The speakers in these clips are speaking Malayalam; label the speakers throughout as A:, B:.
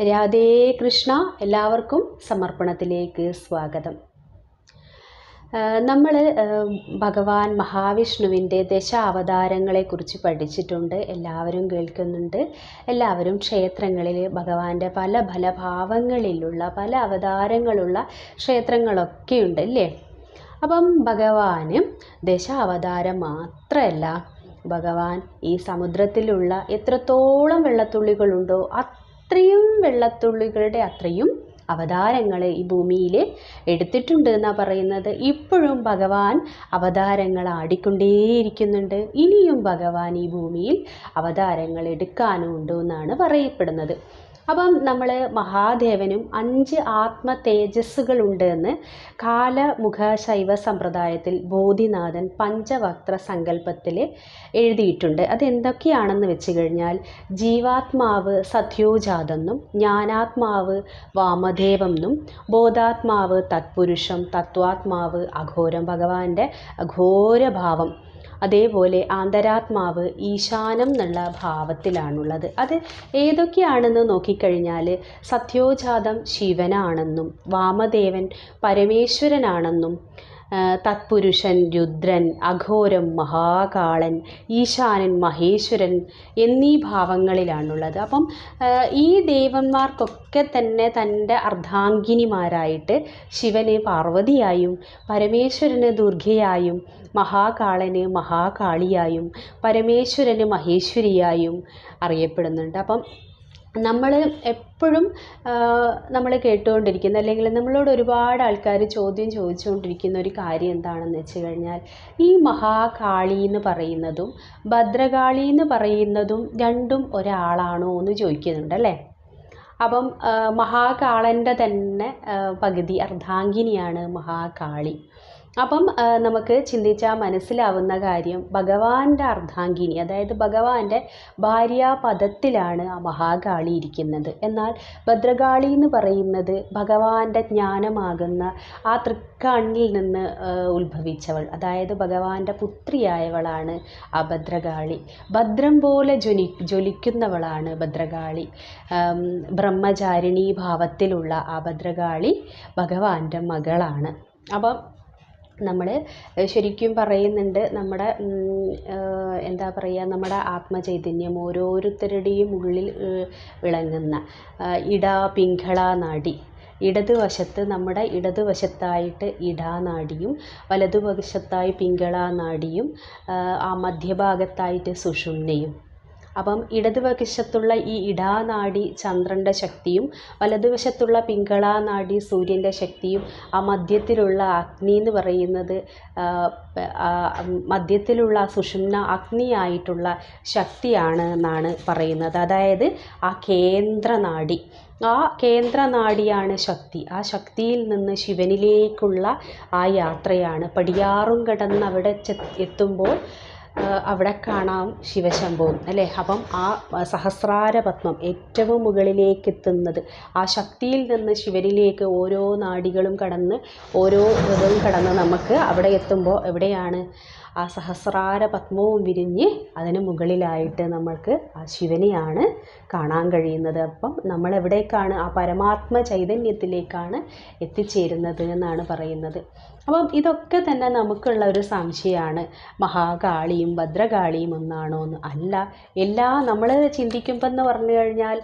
A: രാധേ കൃഷ്ണ. എല്ലാവർക്കും സമർപ്പണത്തിലേക്ക് സ്വാഗതം. നമ്മൾ ഭഗവാൻ മഹാവിഷ്ണുവിൻ്റെ ദശാവതാരങ്ങളെക്കുറിച്ച് പഠിച്ചിട്ടുണ്ട്. എല്ലാവരും കേൾക്കുന്നുണ്ട്. എല്ലാവരും ക്ഷേത്രങ്ങളിൽ ഭഗവാന്റെ പല ഭാവങ്ങളിലുള്ള പല അവതാരങ്ങളുള്ള ക്ഷേത്രങ്ങളൊക്കെ ഉണ്ട് അല്ലേ? അപ്പം ഭഗവാന് ദശാവതാരം മാത്രമല്ല, ഭഗവാൻ ഈ സമുദ്രത്തിലുള്ള എത്രത്തോളം വെള്ളത്തുള്ളികളുണ്ടോ അത്രയും വെള്ളത്തുള്ളികളുടെ അത്രയും അവതാരങ്ങൾ ഈ ഭൂമിയിൽ എടുത്തിട്ടുണ്ട് എന്നാണ് പറയുന്നത്. ഇപ്പോഴും ഭഗവാൻ അവതാരങ്ങൾ ആടിക്കൊണ്ടേയിരിക്കുന്നുണ്ട്. ഇനിയും ഭഗവാൻ ഈ ഭൂമിയിൽ അവതാരങ്ങൾ എടുക്കാനുണ്ട് എന്നാണ് പറയപ്പെടുന്നത്. അപ്പം നമ്മൾ മഹാദേവനും 5 ആത്മ തേജസ്സുകളുണ്ട് എന്ന് കാലമുഖ ശൈവ സമ്പ്രദായത്തിൽ ബോധിനാഥൻ പഞ്ചവക്ത്ര സങ്കല്പത്തിൽ എഴുതിയിട്ടുണ്ട്. അതെന്തൊക്കെയാണെന്ന് വെച്ച് കഴിഞ്ഞാൽ, ജീവാത്മാവ് സത്യോജാതെന്നും, ജ്ഞാനാത്മാവ് വാമദേവെന്നും, ബോധാത്മാവ് തത്പുരുഷം, തത്വാത്മാവ് അഘോരം, ഭഗവാന്റെ അഘോരഭാവം. അതേപോലെ ആന്തരാത്മാവ് ഈശാനം എന്നുള്ള ഭാവത്തിലാണുള്ളത്. അത് ഏതൊക്കെയാണെന്ന് നോക്കിക്കഴിഞ്ഞാൽ, സത്യോജാതം ശിവനാണെന്നും, വാമദേവൻ പരമേശ്വരനാണെന്നും, തത്പുരുഷൻ രുദ്രൻ, അഘോരം മഹാകാളൻ, ഈശാനൻ മഹേശ്വരൻ എന്നീ ഭാവങ്ങളിലാണുള്ളത്. അപ്പം ഈ ദേവന്മാർക്കൊക്കെ തന്നെ തൻ്റെ അർദ്ധാംഗിനിമാരായിട്ട് ശിവന് പാർവതിയായും, പരമേശ്വരന് ദുർഗയായും, മഹാകാളന് മഹാകാളിയായും, പരമേശ്വരന് മഹേശ്വരിയായും അറിയപ്പെടുന്നുണ്ട്. അപ്പം നമ്മൾ എപ്പോഴും നമ്മൾ കേട്ടുകൊണ്ടിരിക്കുന്ന, അല്ലെങ്കിൽ നമ്മളോട് ഒരുപാട് ആൾക്കാർ ചോദിച്ചുകൊണ്ടിരിക്കുന്ന ഒരു കാര്യം എന്താണെന്ന് വെച്ച് കഴിഞ്ഞാൽ, ഈ മഹാകാളി എന്ന് പറയുന്നതും ഭദ്രകാളി എന്ന് പറയുന്നതും രണ്ടും ഒരാളാണോ എന്ന് ചോദിക്കുന്നുണ്ട് അല്ലേ? അപ്പം മഹാകാളൻ്റെ തന്നെ പകുതി അർദ്ധാംഗിനിയാണ് മഹാകാളി. അപ്പം നമുക്ക് ചിന്തിച്ചാൽ മനസ്സിലാവുന്ന കാര്യം, ഭഗവാന്റെ അർദ്ധാംഗിനി, അതായത് ഭഗവാന്റെ ഭാര്യാപദത്തിലാണ് ആ മഹാകാളി ഇരിക്കുന്നത്. എന്നാൽ ഭദ്രകാളി എന്ന് പറയുന്നത് ഭഗവാന്റെ ജ്ഞാനമാകുന്ന ആ തൃക്കണ്ണിൽ നിന്ന് ഉത്ഭവിച്ചവൾ, അതായത് ഭഗവാന്റെ പുത്രിയായവളാണ് ആ ഭദ്രകാളി. ഭദ്രം പോലെ ജ്വലിക്കുന്നവളാണ് ഭദ്രകാളി. ബ്രഹ്മചാരിണി ഭാവത്തിലുള്ള ആ ഭദ്രകാളി ഭഗവാന്റെ മകളാണ്. അപ്പം നമ്മൾ ശരിക്കും പറയുന്നുണ്ട്, നമ്മുടെ എന്താ പറയുക, നമ്മുടെ ആത്മചൈതന്യം ഓരോരുത്തരുടെയും ഉള്ളിൽ വിളങ്ങുന്ന പിംഗള നാഡി, ഇടതുവശത്ത് നമ്മുടെ ഇടതുവശത്തായിട്ട് ഇടാനാഡിയും, വലതുവശത്തായി പിംഗള നാഡിയും, ആ മധ്യഭാഗത്തായിട്ട് സുഷുമ്നയും. അപ്പം ഇടതുവശത്തുള്ള ഈ ഇടാനാഡി ചന്ദ്രൻ്റെ ശക്തിയും, വലതുവശത്തുള്ള പിംഗളാനാഡി സൂര്യൻ്റെ ശക്തിയും, ആ മധ്യത്തിലുള്ള അഗ്നി എന്ന് പറയുന്നത് മധ്യത്തിലുള്ള സുഷുമ്ന അഗ്നിയായിട്ടുള്ള ശക്തിയാണ് എന്നാണ് പറയുന്നത്. അതായത് ആ കേന്ദ്രനാഡി, ആ കേന്ദ്രനാഡിയാണ് ശക്തി. ആ ശക്തിയിൽ നിന്ന് ശിവനിലേക്കുള്ള ആ യാത്രയാണ്. പടിയാറും കടന്ന് അവിടെ എത്തുമ്പോൾ അവിടെ കാണാം ശിവശംഭുവും അല്ലേ? അപ്പം ആ സഹസ്രാര പത്മം ഏറ്റവും മുകളിലേക്ക് എത്തുന്നത്, ആ ശക്തിയിൽ നിന്ന് ശിവനിലേക്ക് ഓരോ നാഡികളും കടന്ന് ഓരോ ഇതും കടന്ന് നമുക്ക് അവിടെ എത്തുമ്പോൾ എവിടെയാണ് ആ സഹസ്രാര പത്മവും വിരിഞ്ഞ് അതിന് മുകളിലായിട്ട് നമ്മൾക്ക് ആ ശിവനെയാണ് കാണാൻ കഴിയുന്നത്. അപ്പം നമ്മൾ എവിടേക്കാണ്? ആ പരമാത്മ ചൈതന്യത്തിലേക്കാണ് എത്തിച്ചേരുന്നത് എന്നാണ് പറയുന്നത്. അപ്പം ഇതൊക്കെ തന്നെ നമുക്കുള്ള ഒരു സംശയമാണ്, മഹാകാളിയും ഭദ്രകാളിയും ഒന്നാണോ എന്ന്. അല്ല, നമ്മൾ ചിന്തിക്കുമ്പോൾ എന്ന് പറഞ്ഞു കഴിഞ്ഞാൽ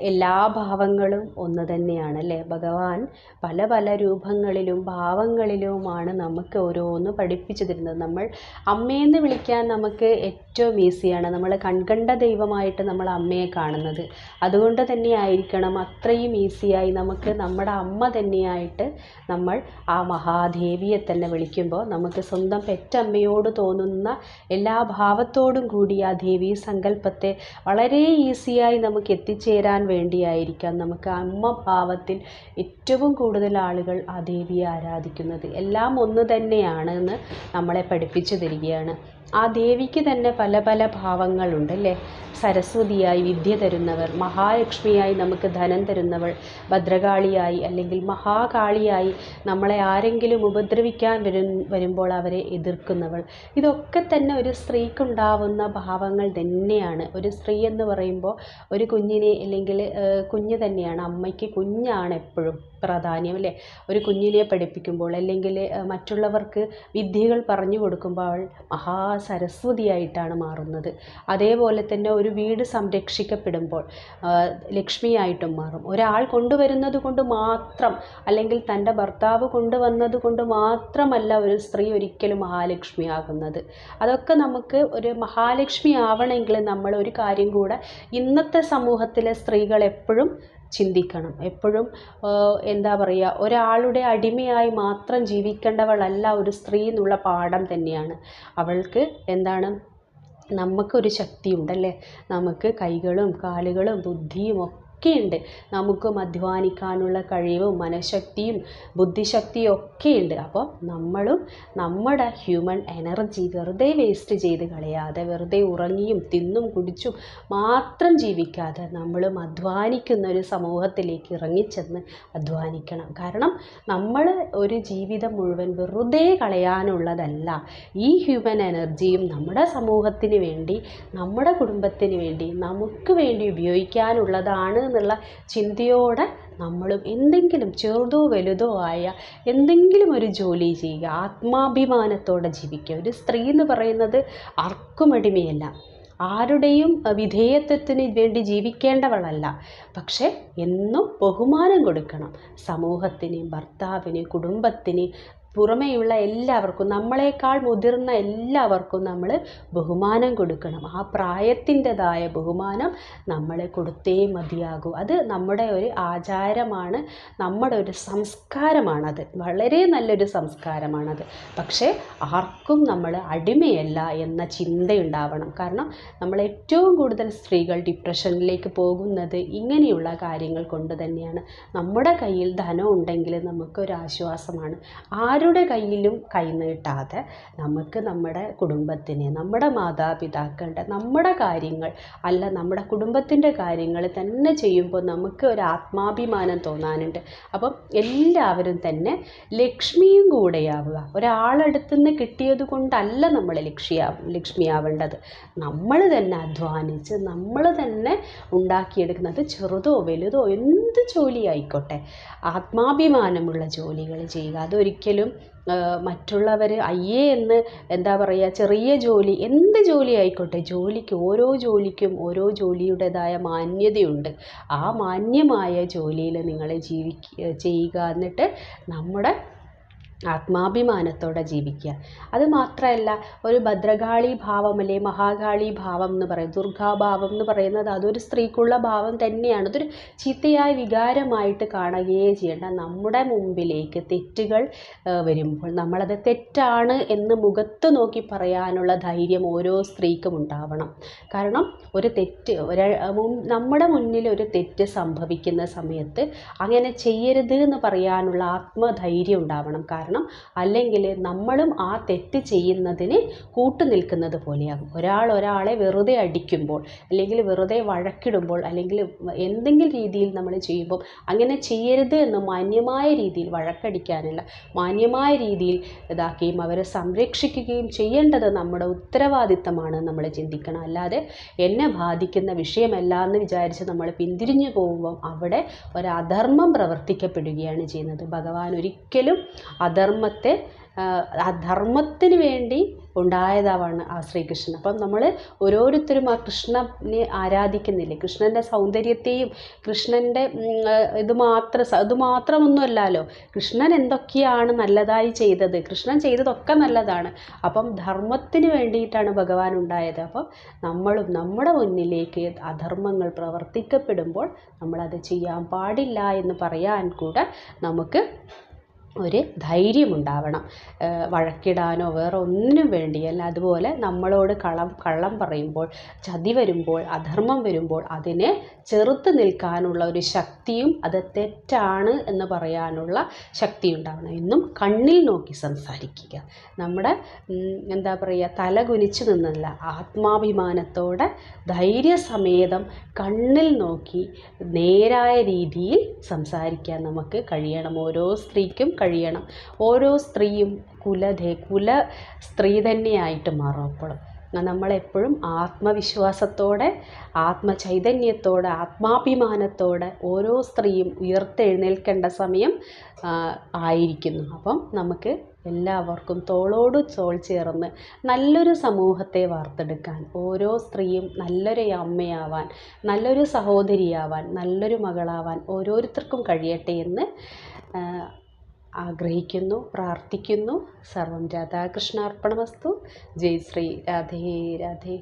A: എല്ലാ ഭാവങ്ങളും ഒന്ന് തന്നെയാണ് അല്ലേ? ഭഗവാൻ പല രൂപങ്ങളിലും ഭാവങ്ങളിലുമാണ് നമുക്ക് ഓരോന്ന് പഠിപ്പിച്ചു തരുന്നത്. നമ്മൾ അമ്മയെന്ന് വിളിക്കാൻ നമുക്ക് ഏറ്റവും ഈസിയാണ്. നമ്മൾ കൺകണ്ട ദൈവമായിട്ട് നമ്മൾ അമ്മയെ കാണുന്നത്. അതുകൊണ്ട് തന്നെ ആയിരിക്കണം അത്രയും ഈസിയായി നമുക്ക് നമ്മുടെ അമ്മ തന്നെയായിട്ട് നമ്മൾ ആ മഹാദേവിയെ തന്നെ വിളിക്കുമ്പോൾ നമുക്ക് സ്വന്തം പെറ്റമ്മയോട് തോന്നുന്ന എല്ലാ ഭാവത്തോടും കൂടി ആ ദേവീ സങ്കല്പത്തെ വളരെ ഈസിയായി നമുക്ക് എത്തിച്ചേരാൻ വേണ്ടിയായിരിക്കാം നമുക്ക് അമ്മ ഭാവത്തിൽ ഏറ്റവും കൂടുതൽ ആളുകൾ ആ ദേവിയെ ആരാധിക്കുന്നത്. എല്ലാം ഒന്ന് തന്നെയാണ് എന്ന് നമ്മളെ പഠിപ്പിച്ചു തരികയാണ്. ആ ദേവിക്ക് തന്നെ പല പല ഭാവങ്ങളുണ്ട് അല്ലേ? സരസ്വതിയായി വിദ്യ തരുന്നവർ, മഹാലക്ഷ്മിയായി നമുക്ക് ധനം തരുന്നവൾ, ഭദ്രകാളിയായി അല്ലെങ്കിൽ മഹാകാളിയായി നമ്മളെ ആരെങ്കിലും ഉപദ്രവിക്കാൻ വരുമ്പോൾ അവരെ എതിർക്കുന്നവൾ. ഇതൊക്കെ തന്നെ ഒരു സ്ത്രീക്കുണ്ടാവുന്ന ഭാവങ്ങൾ തന്നെയാണ്. ഒരു സ്ത്രീ എന്ന് പറയുമ്പോൾ ഒരു കുഞ്ഞിനെ അല്ലെങ്കിൽ കുഞ്ഞ് തന്നെയാണ്. അമ്മയ്ക്ക് കുഞ്ഞാണ് എപ്പോഴും പ്രാധാന്യം അല്ലേ? ഒരു കുഞ്ഞിനെ പഠിപ്പിക്കുമ്പോൾ അല്ലെങ്കിൽ മറ്റുള്ളവർക്ക് വിദ്യകൾ പറഞ്ഞു കൊടുക്കുമ്പോൾ അവൾ മഹാസരസ്വതിയായിട്ടാണ് മാറുന്നത്. അതേപോലെ തന്നെ ഒരു വീട് സംരക്ഷിക്കപ്പെടുമ്പോൾ ലക്ഷ്മിയായിട്ടും മാറും. ഒരാൾ കൊണ്ടുവരുന്നത് കൊണ്ട് മാത്രം അല്ലെങ്കിൽ തൻ്റെ ഭർത്താവ് കൊണ്ടുവന്നത് കൊണ്ട് മാത്രമല്ല ഒരു സ്ത്രീ ഒരിക്കലും മഹാലക്ഷ്മി ആകുന്നത്. അതൊക്കെ നമുക്ക് ഒരു മഹാലക്ഷ്മി ആവണമെങ്കിൽ നമ്മൾ ഒരു കാര്യം കൂടെ ഇന്നത്തെ സമൂഹത്തിലെ സ്ത്രീകൾ എപ്പോഴും ചിന്തിക്കണം. എപ്പോഴും എന്താ പറയുക, ഒരാളുടെ അടിമയായി മാത്രം ജീവിക്കേണ്ടവളല്ല ഒരു സ്ത്രീ എന്നുള്ള പാഠം തന്നെയാണ്. അവൾക്ക് എന്താണ്, നമുക്കൊരു ശക്തിയുണ്ടല്ലേ? നമുക്ക് കൈകളും കാലുകളും ബുദ്ധിയും ഒക്കെയുണ്ട്. നമുക്കും അധ്വാനിക്കാനുള്ള കഴിവും മനഃശക്തിയും ബുദ്ധിശക്തിയും ഒക്കെയുണ്ട്. അപ്പോൾ നമ്മളും നമ്മുടെ ഹ്യൂമൻ എനർജി വെറുതെ വേസ്റ്റ് ചെയ്ത് കളയാതെ, വെറുതെ ഉറങ്ങിയും തിന്നും കുടിച്ചും മാത്രം ജീവിക്കാതെ നമ്മളും അധ്വാനിക്കുന്ന ഒരു സമൂഹത്തിലേക്ക് ഇറങ്ങിച്ചെന്ന് അധ്വാനിക്കണം. കാരണം നമ്മൾ ഒരു ജീവിതം മുഴുവൻ വെറുതെ കളയാനുള്ളതല്ല. ഈ ഹ്യൂമൻ എനർജിയും നമ്മുടെ സമൂഹത്തിന് വേണ്ടി, നമ്മുടെ കുടുംബത്തിന് വേണ്ടി, നമുക്ക് വേണ്ടി ഉപയോഗിക്കാനുള്ളതാണ് എന്നുള്ള ചിന്തയോടെ നമ്മളും എന്തെങ്കിലും ചെറുതോ വലുതോ ആയ എന്തെങ്കിലും ഒരു ജോലി ചെയ്യുക. ആത്മാഭിമാനത്തോടെ ജീവിക്കുക. ഒരു സ്ത്രീ എന്ന് പറയുന്നത് ആർക്കും അടിമയല്ല, ആരുടെയും വിധേയത്വത്തിന് വേണ്ടി ജീവിക്കേണ്ടവളല്ല. പക്ഷെ എന്നും ബഹുമാനം കൊടുക്കണം. സമൂഹത്തിന്, ഭർത്താവിന്, കുടുംബത്തിന്, പുറമേയുള്ള എല്ലാവർക്കും, നമ്മളെക്കാൾ മുതിർന്ന എല്ലാവർക്കും നമ്മൾ ബഹുമാനം കൊടുക്കണം. ആ പ്രായത്തിൻ്റെതായ ബഹുമാനം നമ്മൾ കൊടുത്തേ മതിയാകൂ. അത് നമ്മുടെ ഒരു ആചാരമാണ്, നമ്മുടെ ഒരു സംസ്കാരമാണത്. വളരെ നല്ലൊരു സംസ്കാരമാണത്. പക്ഷേ ആർക്കും നമ്മൾ അടിമയല്ല എന്ന ചിന്തയുണ്ടാവണം. കാരണം നമ്മൾ ഏറ്റവും കൂടുതൽ സ്ത്രീകൾ ഡിപ്രഷനിലേക്ക് പോകുന്നത് ഇങ്ങനെയുള്ള കാര്യങ്ങൾ കൊണ്ട് തന്നെയാണ്. നമ്മുടെ കയ്യിൽ ധനം ഉണ്ടെങ്കിൽ നമുക്കൊരാശ്വാസമാണ്. ആരുടെ കയ്യിലും കൈനീട്ടാതെ നമുക്ക് നമ്മുടെ കുടുംബത്തിന്, നമ്മുടെ മാതാപിതാക്കളുടെ, നമ്മുടെ കാര്യങ്ങൾ അല്ല നമ്മുടെ കുടുംബത്തിൻ്റെ കാര്യങ്ങൾ തന്നെ ചെയ്യുമ്പോൾ നമുക്ക് ഒരു ആത്മാഭിമാനം തോന്നാനുണ്ട്. അപ്പം എല്ലാവരും തന്നെ ലക്ഷ്മിയും കൂടെയാവുക. ഒരാളടുത്തു നിന്ന് കിട്ടിയത് കൊണ്ടല്ല നമ്മൾ ലക്ഷ്മിയാവേണ്ടത്. നമ്മൾ തന്നെ അധ്വാനിച്ച് നമ്മൾ തന്നെ ഉണ്ടാക്കിയെടുക്കുന്നത്, ചെറുതോ വലുതോ എന്ത് ജോലി ആയിക്കോട്ടെ, ആത്മാഭിമാനമുള്ള ജോലികൾ ചെയ്യുക. അതൊരിക്കലും മറ്റുള്ളവർ അയ്യേ എന്ന് എന്താ പറയുക, ചെറിയ ജോലി, എന്ത് ജോലി ആയിക്കോട്ടെ, ഓരോ ജോലിക്കും ഓരോ ജോലിയുടേതായ മാന്യതയുണ്ട്. ആ മാന്യമായ ജോലിയിൽ നിങ്ങൾ ചെയ്യുക. എന്നിട്ട് നമ്മുടെ ആത്മാഭിമാനത്തോടെ ജീവിക്കുക. അത് മാത്രമല്ല, ഒരു ഭദ്രകാളി ഭാവം അല്ലെ മഹാകാളി ഭാവം എന്ന് പറയും, ദുർഗാഭാവം എന്ന് പറയുന്നത് അതൊരു സ്ത്രീക്കുള്ള ഭാവം തന്നെയാണ്. അതൊരു ചീത്തയായ വികാരമായിട്ട് കാണുകയേ ചെയ്യേണ്ട. നമ്മുടെ മുമ്പിലേക്ക് തെറ്റുകൾ വരുമ്പോൾ നമ്മളത് തെറ്റാണ് എന്ന് മുഖത്ത് നോക്കി പറയാനുള്ള ധൈര്യം ഓരോ സ്ത്രീക്കും ഉണ്ടാവണം. കാരണം ഒരു തെറ്റ് നമ്മുടെ മുന്നിൽ ഒരു തെറ്റ് സംഭവിക്കുന്ന സമയത്ത് അങ്ങനെ ചെയ്യരുത് എന്ന് പറയാനുള്ള ആത്മധൈര്യം ഉണ്ടാവണം. കാരണം അല്ലെങ്കിൽ നമ്മളും ആ തെറ്റ് ചെയ്യുന്നതിന് കൂട്ടുനിൽക്കുന്നത് പോലെയാകും. ഒരാളെ വെറുതെ അടിക്കുമ്പോൾ അല്ലെങ്കിൽ വെറുതെ വഴക്കിടുമ്പോൾ അല്ലെങ്കിൽ എന്തെങ്കിലും രീതിയിൽ നമ്മൾ ചെയ്യുമ്പോൾ അങ്ങനെ ചെയ്യരുത് എന്ന് മാന്യമായ രീതിയിൽ വഴക്കടിക്കാനല്ല, മാന്യമായ രീതിയിൽ ഇതാക്കുകയും അവരെ സംരക്ഷിക്കുകയും ചെയ്യേണ്ടത് നമ്മുടെ ഉത്തരവാദിത്തമാണ് നമ്മൾ ചിന്തിക്കണം. അല്ലാതെ എന്നെ ബാധിക്കുന്ന വിഷയമല്ല എന്ന് വിചാരിച്ച് നമ്മൾ പിന്തിരിഞ്ഞു പോകുമ്പം അവിടെ ഒരു അധർമ്മം പ്രവർത്തിക്കപ്പെടുകയാണ് ചെയ്യുന്നത്. ഭഗവാൻ ഒരിക്കലും ധർമ്മത്തിന് വേണ്ടി ഉണ്ടായതാവാണ് ആ ശ്രീകൃഷ്ണൻ. അപ്പം നമ്മൾ ഓരോരുത്തരും ആ കൃഷ്ണനെ ആരാധിക്കുന്നില്ലേ? കൃഷ്ണൻ്റെ സൗന്ദര്യത്തെയും കൃഷ്ണൻ്റെ ഇത് മാത്രമൊന്നുമല്ലല്ലോ. കൃഷ്ണൻ എന്തൊക്കെയാണ് നല്ലതായി ചെയ്തത്, കൃഷ്ണൻ ചെയ്തതൊക്കെ നല്ലതാണ്. അപ്പം ധർമ്മത്തിന് വേണ്ടിയിട്ടാണ് ഭഗവാൻ ഉണ്ടായത്. അപ്പം നമ്മളും നമ്മുടെ മുന്നിലേക്ക് അധർമ്മങ്ങൾ പ്രവർത്തിക്കപ്പെടുമ്പോൾ നമ്മളത് ചെയ്യാൻ പാടില്ല എന്ന് പറയാൻ കൂടെ നമുക്ക് ഒരു ധൈര്യമുണ്ടാവണം. വഴക്കിടാനോ വേറെ ഒന്നിനും വേണ്ടിയല്ല. അതുപോലെ നമ്മളോട് കള്ളം പറയുമ്പോൾ, ചതി വരുമ്പോൾ, അധർമ്മം വരുമ്പോൾ അതിനെ ചെറുത്ത് നിൽക്കാനുള്ള ഒരു ശക്തിയും, അത് തെറ്റാണ് എന്ന് പറയാനുള്ള ശക്തി ഉണ്ടാവണം. എന്നും കണ്ണിൽ നോക്കി സംസാരിക്കുക. നമ്മുടെ എന്താ പറയുക, തല കുനിച്ച് നിന്നല്ല, ആത്മാഭിമാനത്തോടെ ധൈര്യസമേതം കണ്ണിൽ നോക്കി നേരായ രീതിയിൽ സംസാരിക്കാൻ നമുക്ക് കഴിയണം. ഓരോ സ്ത്രീക്കും കഴിയണം. ഓരോ സ്ത്രീയും കുല സ്ത്രീ തന്നെയായിട്ട് മാറും. അപ്പോൾ നമ്മളെപ്പോഴും ആത്മവിശ്വാസത്തോടെ, ആത്മചൈതന്യത്തോടെ, ആത്മാഭിമാനത്തോടെ ഓരോ സ്ത്രീയും ഉയർത്തെഴുന്നേൽക്കേണ്ട സമയം ആയിരിക്കുന്നു. അപ്പം നമുക്ക് എല്ലാവർക്കും തോളോട് തോൾ ചേർന്ന് നല്ലൊരു സമൂഹത്തെ വാർത്തെടുക്കാൻ, ഓരോ സ്ത്രീയും നല്ലൊരു അമ്മയാവാൻ, നല്ലൊരു സഹോദരിയാവാൻ, നല്ലൊരു മകളാവാൻ ഓരോരുത്തർക്കും കഴിയട്ടെ എന്ന് ആഗ്രഹിക്കുന്നു, പ്രാർത്ഥിക്കുന്നു. സർവം രാധാകൃഷ്ണാർപ്പണമസ്തു. ജയ് ശ്രീ രാധേ രാധേ.